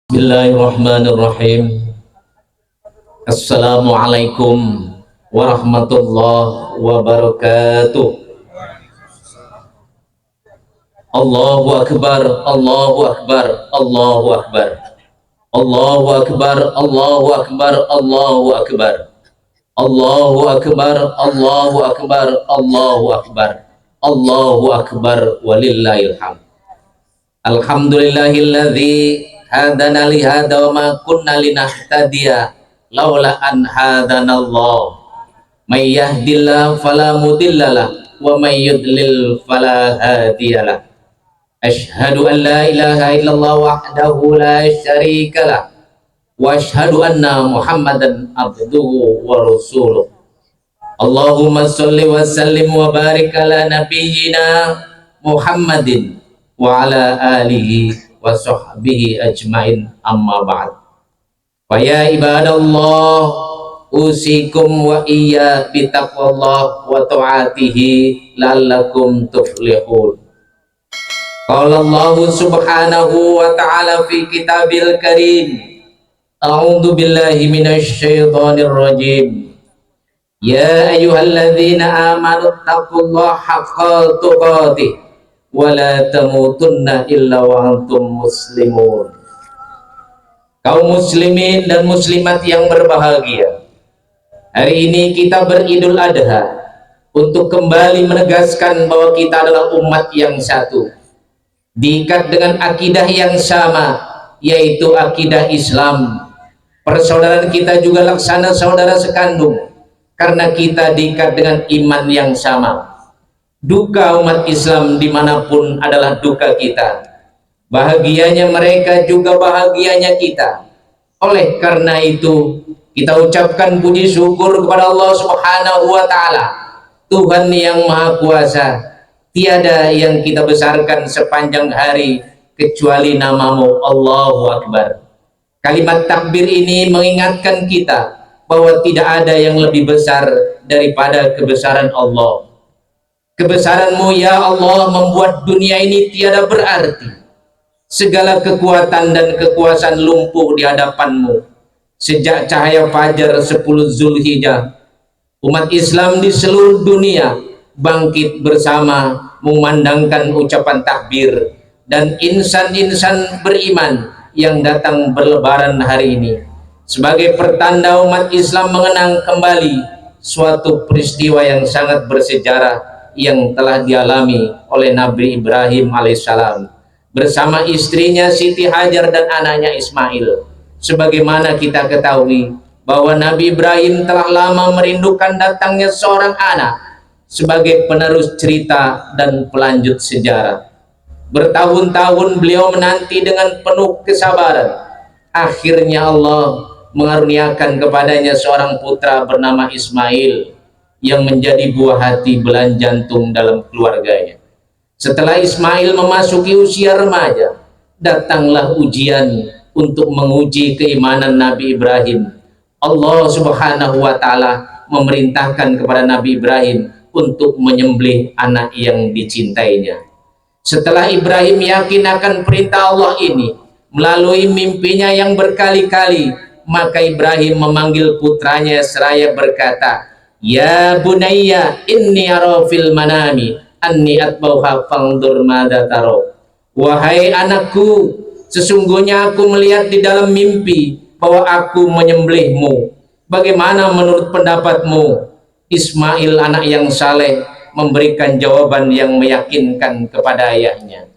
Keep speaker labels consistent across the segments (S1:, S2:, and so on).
S1: Bismillahirrahmanirrahim. Assalamualaikum warahmatullahi wabarakatuh. Allahu akbar, Allahu akbar, Allahu akbar. Allahu akbar, Allahu akbar, Allahu akbar. Allahu akbar, Allahu akbar, Allahu akbar. Allahu akbar walillahil hamd. Alhamdulillahilladzi hadana li hada wa ma kunna linahtadiya laula an hadanallah. May yahdillahu fala mudhillalah wa may yudlil fala hadiyalah. Asyhadu an la ilaha illallah wahdahu la syarikalah wa asyhadu anna Muhammadan abduhu wa rasuluh. Allahumma sholli wa sallim wa barik ala nabiyyina Muhammadin wa ala alihi wa sahbihi ajmain, amma ba'd. Wa ya ibadallah, usikum wa iya bitaqwallah wa ta'atihi la'allakum tuflihun. Qala Allah subhanahu wa ta'ala fi kitabil karim, a'udzu billahi minasy syaithanir rajim. Ya ayyuhalladzina amanu taqullaha haqqa tuqatih wala tamutunna illa wa antum muslimun. Kaum muslimin dan muslimat yang berbahagia, hari ini kita beridul adha untuk kembali menegaskan bahwa kita adalah umat yang satu, diikat dengan akidah yang sama, yaitu akidah Islam. Persaudaraan kita juga laksana saudara sekandung, karena kita diikat dengan iman yang sama. Duka umat Islam dimanapun adalah duka kita, bahagianya mereka juga bahagianya kita. Oleh karena itu kita ucapkan puji syukur kepada Allah subhanahu wa ta'ala, Tuhan yang maha kuasa. Tiada yang kita besarkan sepanjang hari kecuali namamu, Allahu Akbar. Kalimat takbir ini mengingatkan kita bahwa tidak ada yang lebih besar daripada kebesaran Allah. Kebesaranmu ya Allah membuat dunia ini tiada berarti. Segala kekuatan dan kekuasaan lumpuh di hadapanmu. Sejak cahaya fajar 10 Zulhijjah, umat Islam di seluruh dunia bangkit bersama memandangkan ucapan takbir dan insan-insan beriman yang datang berlebaran hari ini sebagai pertanda umat Islam mengenang kembali suatu peristiwa yang sangat bersejarah yang telah dialami oleh Nabi Ibrahim alaihissalam bersama istrinya Siti Hajar dan anaknya Ismail. Sebagaimana kita ketahui bahwa Nabi Ibrahim telah lama merindukan datangnya seorang anak sebagai penerus cerita dan pelanjut sejarah. Bertahun-tahun beliau menanti dengan penuh kesabaran. Akhirnya Allah mengaruniakan kepadanya seorang putra bernama Ismail yang menjadi buah hati belahan jantung dalam keluarganya. Setelah Ismail memasuki usia remaja, datanglah ujian untuk menguji keimanan Nabi Ibrahim. Allah subhanahu wa ta'ala memerintahkan kepada Nabi Ibrahim untuk menyembelih anak yang dicintainya. Setelah Ibrahim yakin akan perintah Allah ini melalui mimpinya yang berkali-kali, maka Ibrahim memanggil putranya seraya berkata, Ya bunayya inni ara fil manami anni atbauha fangdur madza taro. Wahai anakku, sesungguhnya aku melihat di dalam mimpi bahwa aku menyembelihmu. Bagaimana menurut pendapatmu? Ismail anak yang saleh memberikan jawaban yang meyakinkan kepada ayahnya.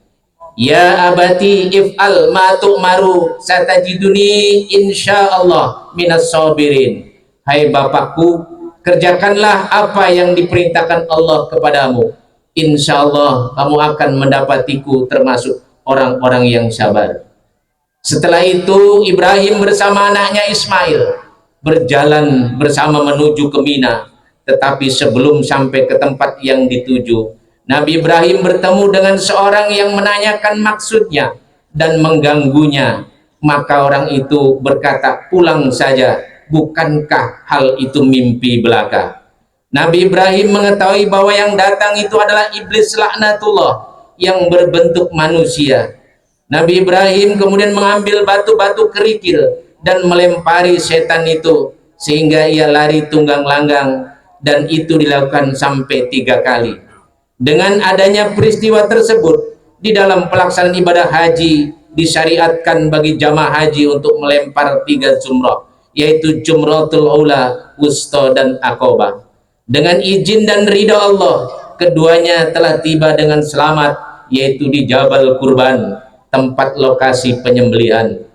S1: Ya abati if'al ma tu'maru satajiduni insyaallah minas sabirin. Hai bapakku, kerjakanlah apa yang diperintahkan Allah kepadamu. Insya Allah kamu akan mendapatiku termasuk orang-orang yang sabar. Setelah itu Ibrahim bersama anaknya Ismail berjalan bersama menuju ke Mina. Tetapi sebelum sampai ke tempat yang dituju, Nabi Ibrahim bertemu dengan seorang yang menanyakan maksudnya dan mengganggunya. Maka orang itu berkata, pulang saja, bukankah hal itu mimpi belaka? Nabi Ibrahim mengetahui bahwa yang datang itu adalah iblis laknatullah yang berbentuk manusia. Nabi Ibrahim kemudian mengambil batu-batu kerikil dan melempari setan itu sehingga ia lari tunggang langgang, dan itu dilakukan sampai 3 kali. Dengan adanya peristiwa tersebut, di dalam pelaksanaan ibadah haji disyariatkan bagi jamaah haji untuk melempar 3 jumrah, yaitu jumratul ula, wusta, dan aqobah. Dengan izin dan ridha Allah, keduanya telah tiba dengan selamat, yaitu di Jabal Kurban, tempat lokasi penyembelihan.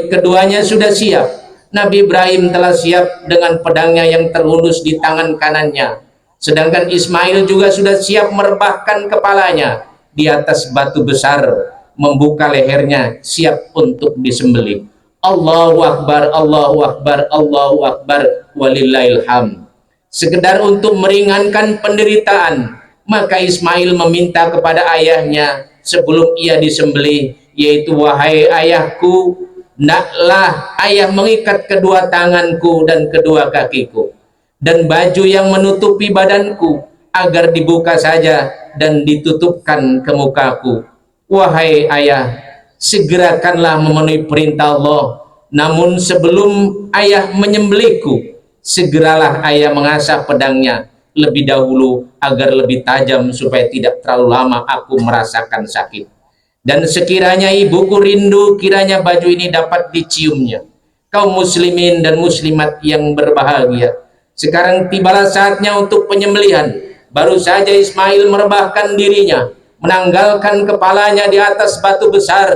S1: Keduanya sudah siap. Nabi Ibrahim telah siap dengan pedangnya yang terhunus di tangan kanannya, sedangkan Ismail juga sudah siap merebahkan kepalanya di atas batu besar, membuka lehernya siap untuk disembelih. Allahu Akbar, Allahu Akbar, Allahu Akbar, walillahil hamd. Sekedar untuk meringankan penderitaan, maka Ismail meminta kepada ayahnya sebelum ia disembelih, yaitu, wahai ayahku, naklah ayah mengikat kedua tanganku dan kedua kakiku, dan baju yang menutupi badanku agar dibuka saja dan ditutupkan ke mukaku. Wahai ayah, segerakanlah memenuhi perintah Allah, namun sebelum ayah menyembelihku, segeralah ayah mengasah pedangnya lebih dahulu agar lebih tajam supaya tidak terlalu lama aku merasakan sakit. Dan sekiranya ibuku rindu, kiranya baju ini dapat diciumnya. Kaum muslimin dan muslimat yang berbahagia, sekarang tibalah saatnya untuk penyembelihan. Baru saja Ismail merebahkan dirinya, menanggalkan kepalanya di atas batu besar.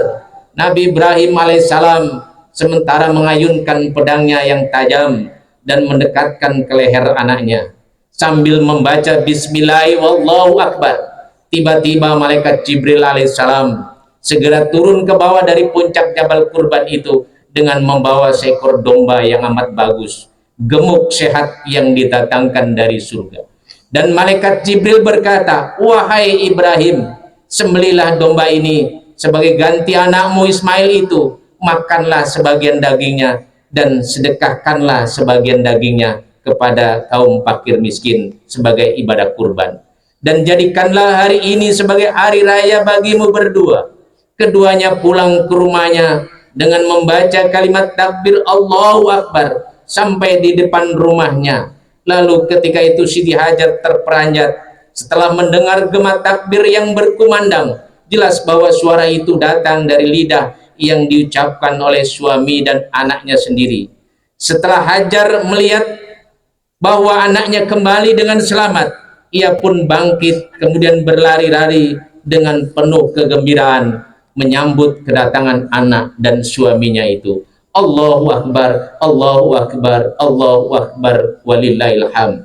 S1: Nabi Ibrahim alaihissalam sementara mengayunkan pedangnya yang tajam dan mendekatkan ke leher anaknya sambil membaca Bismillah wallahu akbar. Tiba-tiba malaikat Jibril alaihissalam segera turun ke bawah dari puncak Jabal Kurban itu dengan membawa seekor domba yang amat bagus, gemuk, sehat, yang didatangkan dari surga. Dan malaikat Jibril berkata, wahai Ibrahim, sembelilah domba ini sebagai ganti anakmu Ismail itu, makanlah sebagian dagingnya dan sedekahkanlah sebagian dagingnya kepada kaum fakir miskin sebagai ibadah kurban, dan jadikanlah hari ini sebagai hari raya bagimu berdua. Keduanya pulang ke rumahnya dengan membaca kalimat takbir Allahu Akbar sampai di depan rumahnya. Lalu ketika itu Siti Hajar terperanjat setelah mendengar gema takbir yang berkumandang. Jelas bahwa suara itu datang dari lidah yang diucapkan oleh suami dan anaknya sendiri. Setelah Hajar melihat bahwa anaknya kembali dengan selamat, ia pun bangkit kemudian berlari-lari dengan penuh kegembiraan menyambut kedatangan anak dan suaminya itu. Allahu Akbar, Allahu Akbar, Allahu Akbar, walillahil hamd.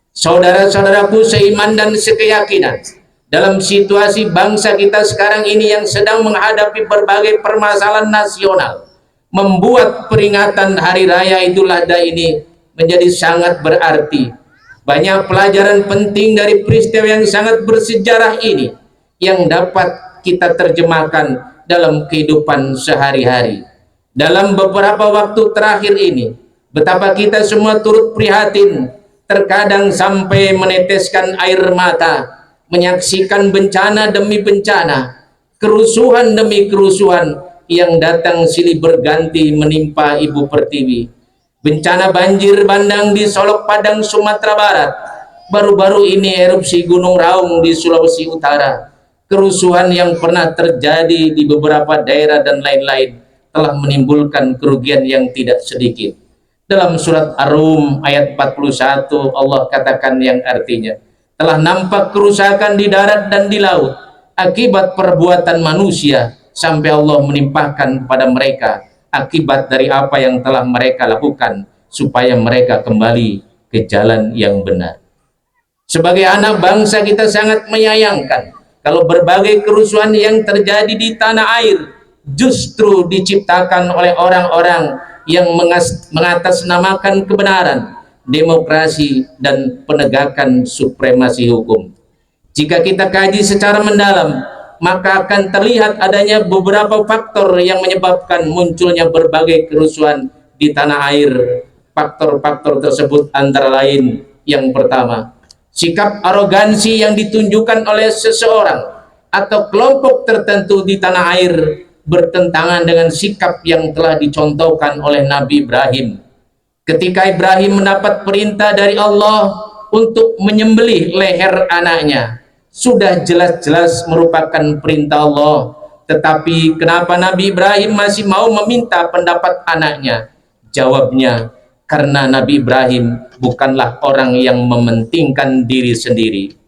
S1: Saudara-saudaraku seiman dan sekeyakinan, dalam situasi bangsa kita sekarang ini yang sedang menghadapi berbagai permasalahan nasional, membuat peringatan Hari Raya Idul Adha ini menjadi sangat berarti. Banyak pelajaran penting dari peristiwa yang sangat bersejarah ini yang dapat kita terjemahkan dalam kehidupan sehari-hari. Dalam beberapa waktu terakhir ini, betapa kita semua turut prihatin, terkadang sampai meneteskan air mata, menyaksikan bencana demi bencana, kerusuhan demi kerusuhan yang datang silih berganti menimpa Ibu Pertiwi. Bencana banjir bandang di Solok Padang, Sumatera Barat. Baru-baru ini erupsi Gunung Raung di Sulawesi Utara. Kerusuhan yang pernah terjadi di beberapa daerah dan lain-lain telah menimbulkan kerugian yang tidak sedikit. Dalam surat Ar-Rum ayat 41 Allah katakan yang artinya, telah nampak kerusakan di darat dan di laut akibat perbuatan manusia, sampai Allah menimpahkan kepada mereka akibat dari apa yang telah mereka lakukan, supaya mereka kembali ke jalan yang benar. Sebagai anak bangsa, kita sangat menyayangkan kalau berbagai kerusuhan yang terjadi di tanah air justru diciptakan oleh orang-orang yang mengatasnamakan kebenaran, demokrasi, dan penegakan supremasi hukum. Jika kita kaji secara mendalam, maka akan terlihat adanya beberapa faktor yang menyebabkan munculnya berbagai kerusuhan di tanah air. Faktor-faktor tersebut antara lain, yang pertama, sikap arogansi yang ditunjukkan oleh seseorang atau kelompok tertentu di tanah air bertentangan dengan sikap yang telah dicontohkan oleh Nabi Ibrahim. Ketika Ibrahim mendapat perintah dari Allah untuk menyembelih leher anaknya, sudah jelas-jelas merupakan perintah Allah. Tetapi kenapa Nabi Ibrahim masih mau meminta pendapat anaknya? Jawabnya, karena Nabi Ibrahim bukanlah orang yang mementingkan diri sendiri.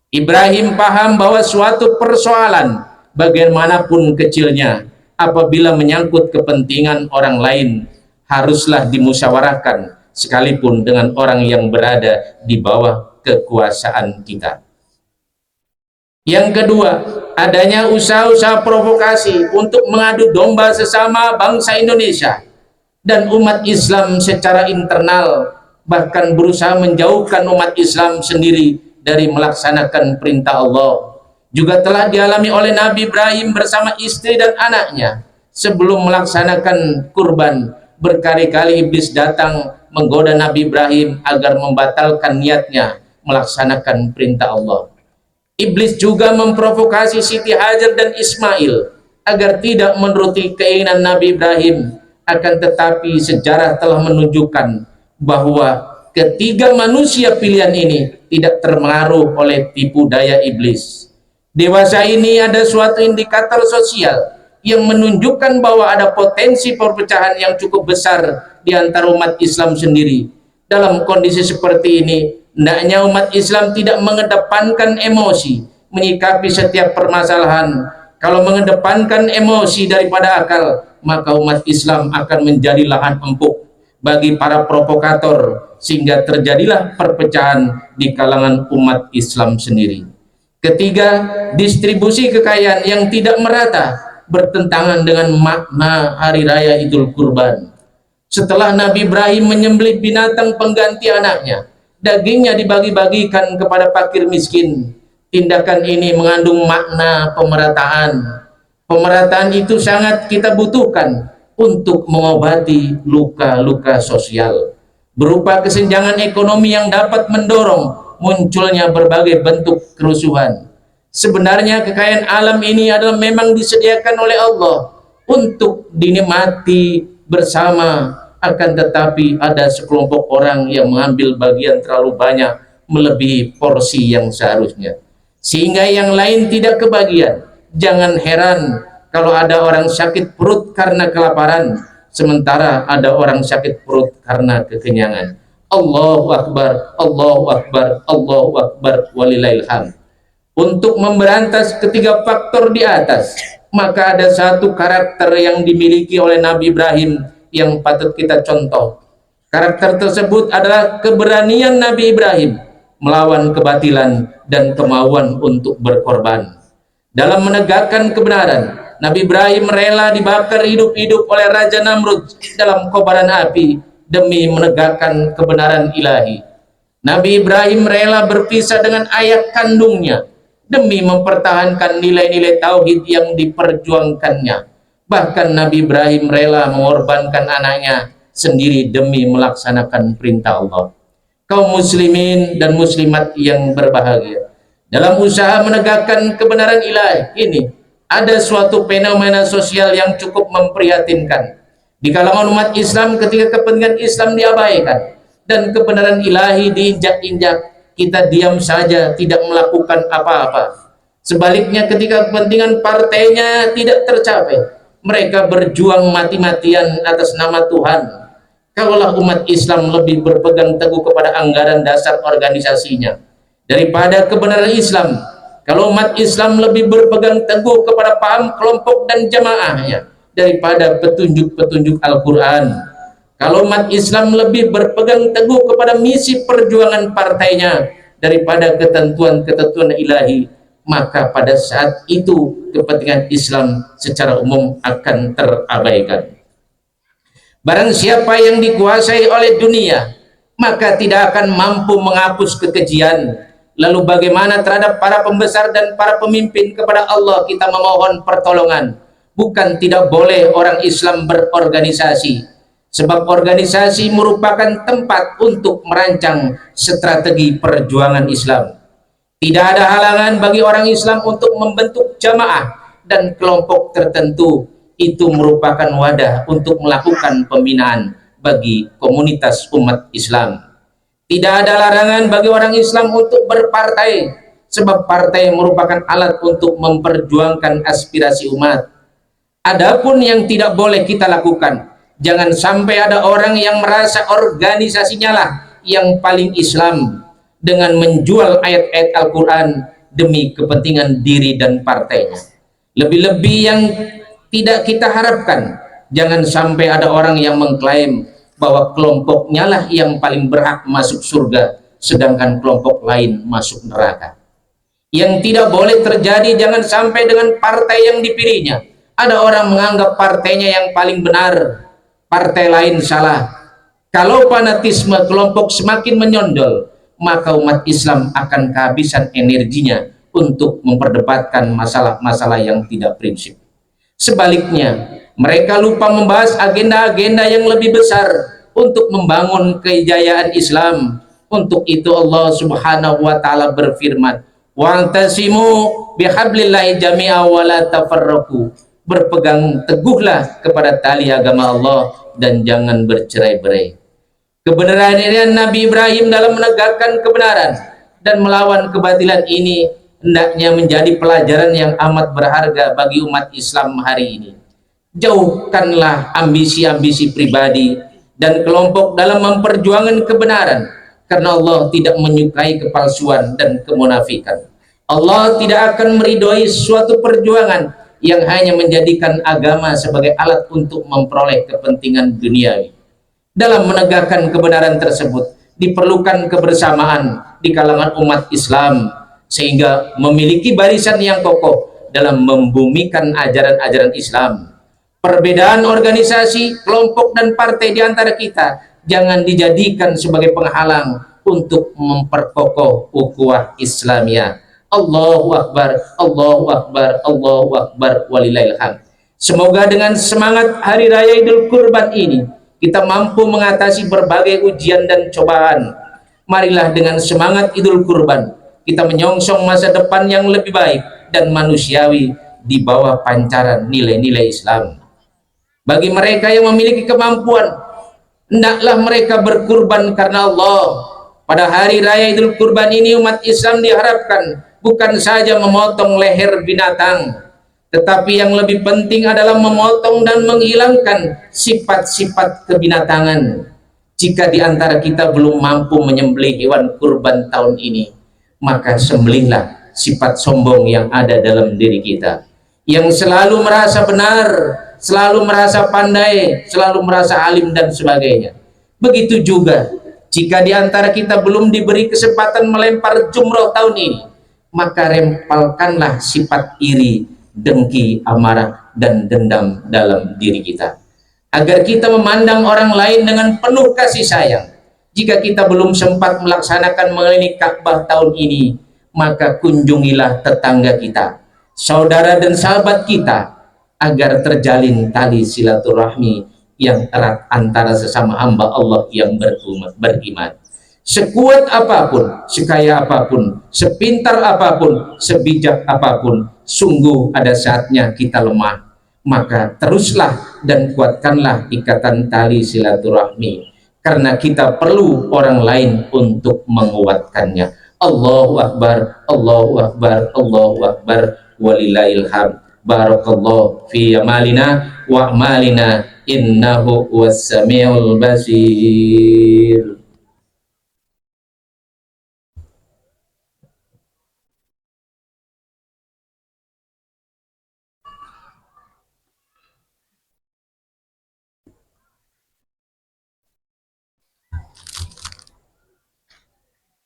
S1: Ibrahim paham bahwa suatu persoalan, bagaimanapun kecilnya, apabila menyangkut kepentingan orang lain, haruslah dimusyawarahkan, sekalipun dengan orang yang berada di bawah kekuasaan kita. Yang kedua, adanya usaha-usaha provokasi untuk mengadu domba sesama bangsa Indonesia dan umat Islam secara internal, bahkan berusaha menjauhkan umat Islam sendiri dari melaksanakan perintah Allah, juga telah dialami oleh Nabi Ibrahim bersama istri dan anaknya. Sebelum melaksanakan kurban, berkali-kali iblis datang menggoda Nabi Ibrahim agar membatalkan niatnya melaksanakan perintah Allah. Iblis juga memprovokasi Siti Hajar dan Ismail agar tidak menuruti keinginan Nabi Ibrahim. Akan tetapi sejarah telah menunjukkan bahwa ketiga manusia pilihan ini tidak terpengaruh oleh tipu daya iblis. Dewasa ini ada suatu indikator sosial yang menunjukkan bahwa ada potensi perpecahan yang cukup besar di antara umat Islam sendiri. Dalam kondisi seperti ini, hendaknya umat Islam tidak mengedepankan emosi menyikapi setiap permasalahan. Kalau mengedepankan emosi daripada akal, maka umat Islam akan menjadi lahan empuk bagi para provokator, sehingga terjadilah perpecahan di kalangan umat Islam sendiri. Ketiga, distribusi kekayaan yang tidak merata bertentangan dengan makna hari raya Idul Kurban. Setelah Nabi Ibrahim menyembelih binatang pengganti anaknya, dagingnya dibagi-bagikan kepada fakir miskin. Tindakan ini mengandung makna pemerataan. Pemerataan itu sangat kita butuhkan untuk mengobati luka-luka sosial, berupa kesenjangan ekonomi yang dapat mendorong munculnya berbagai bentuk kerusuhan. Sebenarnya kekayaan alam ini adalah memang disediakan oleh Allah untuk dinikmati bersama, akan tetapi ada sekelompok orang yang mengambil bagian terlalu banyak melebihi porsi yang seharusnya, sehingga yang lain tidak kebagian. Jangan heran kalau ada orang sakit perut karena kelaparan, sementara ada orang sakit perut karena kekenyangan. Allahu Akbar, Allahu Akbar, Allahu Akbar, walillahil hamd. Untuk memberantas ketiga faktor di atas, maka ada satu karakter yang dimiliki oleh Nabi Ibrahim yang patut kita contoh. Karakter tersebut adalah keberanian Nabi Ibrahim melawan kebatilan dan kemauan untuk berkorban. Dalam menegakkan kebenaran, Nabi Ibrahim rela dibakar hidup-hidup oleh Raja Namrud dalam kobaran api demi menegakkan kebenaran ilahi. Nabi Ibrahim rela berpisah dengan ayah kandungnya demi mempertahankan nilai-nilai tauhid yang diperjuangkannya. Bahkan Nabi Ibrahim rela mengorbankan anaknya sendiri demi melaksanakan perintah Allah. Kaum muslimin dan muslimat yang berbahagia, dalam usaha menegakkan kebenaran ilahi ini, ada suatu fenomena sosial yang cukup memprihatinkan di kalangan umat Islam ketika kepentingan Islam diabaikan dan kebenaran ilahi diinjak-injak. Kita diam saja, tidak melakukan apa-apa. Sebaliknya ketika kepentingan partainya tidak tercapai, mereka berjuang mati-matian atas nama Tuhan. Kalaulah umat Islam lebih berpegang teguh kepada anggaran dasar organisasinya daripada kebenaran Islam, kalau umat Islam lebih berpegang teguh kepada paham kelompok dan jamaahnya daripada petunjuk-petunjuk Al-Quran, kalau umat Islam lebih berpegang teguh kepada misi perjuangan partainya daripada ketentuan-ketentuan ilahi, maka pada saat itu kepentingan Islam secara umum akan terabaikan. Barang siapa yang dikuasai oleh dunia, maka tidak akan mampu menghapus kekejian. Lalu bagaimana terhadap para pembesar dan para pemimpin? Kepada Allah kita memohon pertolongan. Bukan tidak boleh orang Islam berorganisasi, sebab organisasi merupakan tempat untuk merancang strategi perjuangan Islam. Tidak ada halangan bagi orang Islam untuk membentuk jamaah dan kelompok tertentu. Itu merupakan wadah untuk melakukan pembinaan bagi komunitas umat Islam. Tidak ada larangan bagi orang Islam untuk berpartai, sebab partai merupakan alat untuk memperjuangkan aspirasi umat. Adapun yang tidak boleh kita lakukan, jangan sampai ada orang yang merasa organisasinya lah yang paling Islam dengan menjual ayat-ayat Al-Quran demi kepentingan diri dan partainya. Lebih-lebih yang tidak kita harapkan, jangan sampai ada orang yang mengklaim bahwa kelompoknya lah yang paling berhak masuk surga, sedangkan kelompok lain masuk neraka. Yang tidak boleh terjadi, jangan sampai dengan partai yang dipilihnya ada orang menganggap partainya yang paling benar, partai lain salah. Kalau fanatisme kelompok semakin menyondol, maka umat Islam akan kehabisan energinya untuk memperdebatkan masalah-masalah yang tidak prinsip. Sebaliknya, mereka lupa membahas agenda-agenda yang lebih besar untuk membangun kejayaan Islam. Untuk itu Allah Subhanahu wa taala berfirman, "Wa'tasimu bihablillahi jami'a wa la tafarraqu." Berpegang teguhlah kepada tali agama Allah dan jangan bercerai-berai. Kebenaran ini Nabi Ibrahim dalam menegakkan kebenaran dan melawan kebatilan ini hendaknya menjadi pelajaran yang amat berharga bagi umat Islam hari ini. Jauhkanlah ambisi-ambisi pribadi dan kelompok dalam memperjuangkan kebenaran, karena Allah tidak menyukai kepalsuan dan kemunafikan. Allah tidak akan meridhoi suatu perjuangan yang hanya menjadikan agama sebagai alat untuk memperoleh kepentingan duniawi. Dalam menegakkan kebenaran tersebut diperlukan kebersamaan di kalangan umat Islam, sehingga memiliki barisan yang kokoh dalam membumikan ajaran-ajaran Islam. Perbedaan organisasi, kelompok, dan partai di antara kita jangan dijadikan sebagai penghalang untuk memperkokoh ukhuwah Islamiyah. Allahu Akbar, Allahu Akbar, Allahu Akbar, walillahil hamd. Semoga dengan semangat Hari Raya Idul Kurban ini kita mampu mengatasi berbagai ujian dan cobaan. Marilah dengan semangat Idul Kurban kita menyongsong masa depan yang lebih baik dan manusiawi di bawah pancaran nilai-nilai Islam. Bagi mereka yang memiliki kemampuan, hendaklah mereka berkurban karena Allah. Pada Hari Raya Idul Kurban ini umat Islam diharapkan bukan saja memotong leher binatang, tetapi yang lebih penting adalah memotong dan menghilangkan sifat-sifat kebinatangan. Jika di antara kita belum mampu menyembelih hewan kurban tahun ini, maka sembelihlah sifat sombong yang ada dalam diri kita, yang selalu merasa benar, selalu merasa pandai, selalu merasa alim dan sebagainya. Begitu juga jika di antara kita belum diberi kesempatan melempar jumroh tahun ini, maka rempalkanlah sifat iri, dengki, amarah, dan dendam dalam diri kita, agar kita memandang orang lain dengan penuh kasih sayang. Jika kita belum sempat melaksanakan mengelilingi Ka'bah tahun ini, maka kunjungilah tetangga kita, saudara dan sahabat kita, agar terjalin tali silaturahmi yang erat antara sesama hamba Allah yang beriman. Sekuat apapun, sekaya apapun, sepintar apapun, sebijak apapun, sungguh ada saatnya kita lemah. Maka teruslah dan kuatkanlah ikatan tali silaturahmi, karena kita perlu orang lain untuk menguatkannya. Allahu Akbar, Allahu Akbar, Allahu Akbar, walillahil hamd. Barakallahu fi amalina wa amalina, innahu was-sami'ul basir.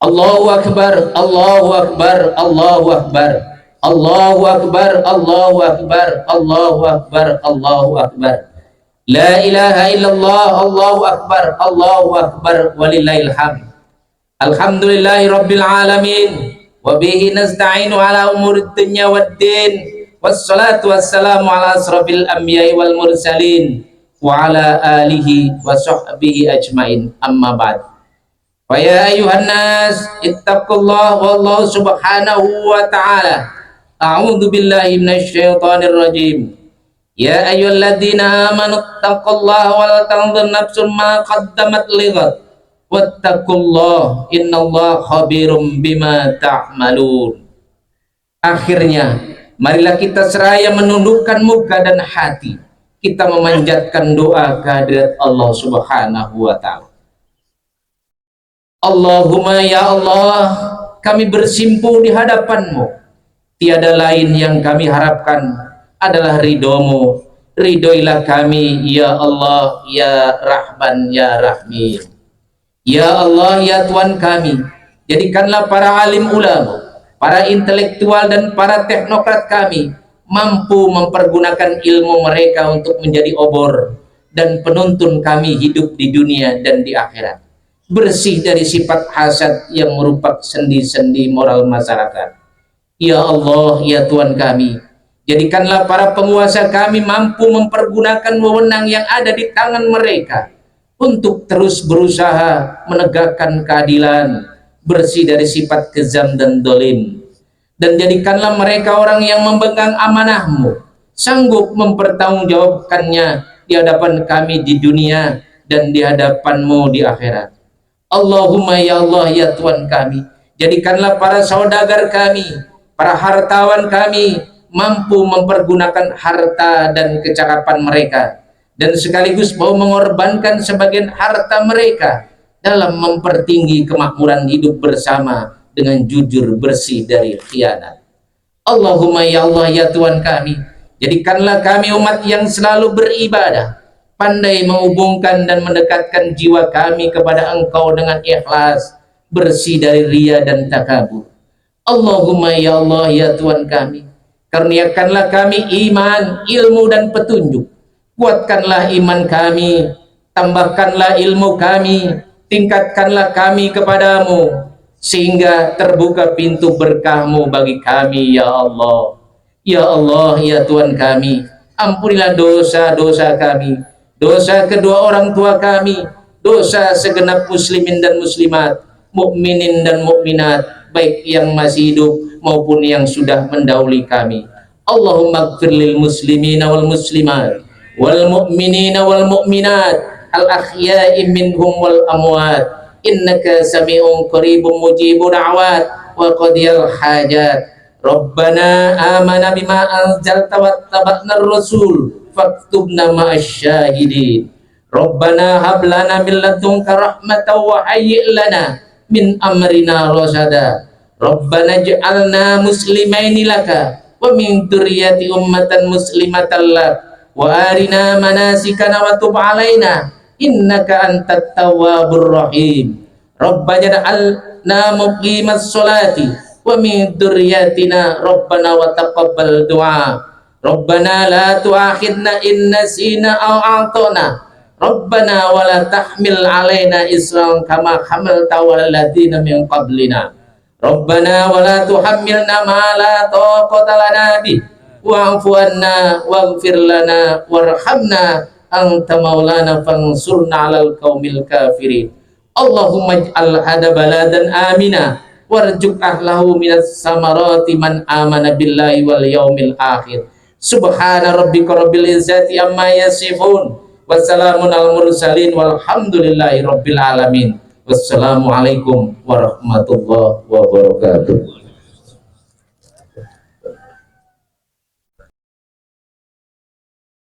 S1: Allahu Akbar, Allahu Akbar, Allahu Akbar, Allahu Akbar, Allahu Akbar, Allahu Akbar, Allahu Akbar. La ilaha illallah, Allahu Akbar, Allahu Akbar, walillahil hamd. Alhamdulillahi rabbil alamin, wa bihi nasta'inu ala umurid dunya waddin, wassalatu wassalamu ala asrafil anbiya'i wal mursalin wa ala alihi wa sahbihi ajmain, amma ba'd. Faya ayuhan nas ittaqullah wallahu subhanahu wa ta'ala. A'udzu billahi minasyaitonir rajim. Ya ayyuhalladzina amanu taqullaha wal tanzur nafsum ma qaddamat lighad wattaqullah innallaha khabirum bima ta'malun. Akhirnya, marilah kita seraya menundukkan muka dan hati, kita memanjatkan doa kehadirat Allah Subhanahu wa ta'ala. Allahumma ya Allah, kami bersimpuh di hadapan-Mu. Tiada lain yang kami harapkan adalah ridho-Mu. Ridhoilah kami ya Allah, ya Rahman, ya Rahim. Ya Allah, ya Tuhan kami, jadikanlah para alim ulama, para intelektual dan para teknokrat kami mampu mempergunakan ilmu mereka untuk menjadi obor dan penuntun kami hidup di dunia dan di akhirat, bersih dari sifat hasad yang merupakan sendi-sendi moral masyarakat. Ya Allah, ya Tuhan kami, jadikanlah para penguasa kami mampu mempergunakan wewenang yang ada di tangan mereka untuk terus berusaha menegakkan keadilan, bersih dari sifat kezam dan dolim. Dan jadikanlah mereka orang yang memegang amanah-Mu, sanggup mempertanggungjawabkannya di hadapan kami di dunia dan di hadapan-Mu di akhirat. Allahumma ya Allah, ya Tuhan kami, jadikanlah para saudagar kami, para hartawan kami mampu mempergunakan harta dan kecakapan mereka, dan sekaligus mau mengorbankan sebagian harta mereka dalam mempertinggi kemakmuran hidup bersama dengan jujur, bersih dari khianat. Allahumma ya Allah, ya Tuhan kami, jadikanlah kami umat yang selalu beribadah, pandai menghubungkan dan mendekatkan jiwa kami kepada Engkau dengan ikhlas, bersih dari ria dan takabur. Allahumma ya Allah, ya Tuhan kami, karuniakanlah kami iman, ilmu dan petunjuk. Kuatkanlah iman kami, tambahkanlah ilmu kami, tingkatkanlah kami kepadamu, sehingga terbuka pintu berkah-Mu bagi kami ya Allah. Ya Allah, ya Tuhan kami, ampunilah dosa-dosa kami, dosa kedua orang tua kami, dosa segenap muslimin dan muslimat, mukminin dan mukminat, baik yang masih hidup maupun yang sudah mendahului kami. Allahumma ighfir lil muslimina wal muslimat wal mu'minina wal mu'minat al ahya'i minhum wal amwat, innaka sami'un qaribun mujibud da'wat wa qadiyal hajat. Rabbana amana bima anzalta wattaba'na ar-rasul faktubna ma'asyahidin. Rabbana hab lana min ladunka rahmatan wa hayyi' lana min amrina rasada. Rabbana ij'alna muslimaini laka wa min dzurriyyati ummatan muslimatan lak wa arina manasikana wa tub alaina innaka antat tawwabur rahim. Rabbana ij'alna muqimas sholati wa min dzurriyyatina rabbana wa taqabbal du'a. Rabbana la tu'akhidna in nasina aw a'tana. Rabbana wa la tahmil alaina isran kama hamalta 'alal ladzina min qablina. Rabbana wa la tuhammilna ma la taqata lana bih wa'fu anna waghfir lana warhamna anta maulana fansurna 'alal qaumil kafirin. Allahumma ij'al hada baladan amina warzuq ahlahu minas samarati man amana billahi wal yaumil akhir. Subhana rabbika rabbil izzati amma yasifun, wassalamun al mursalin walhamdulillahi rabbil alamin. Wassalamualaikum warahmatullahi wabarakatuh.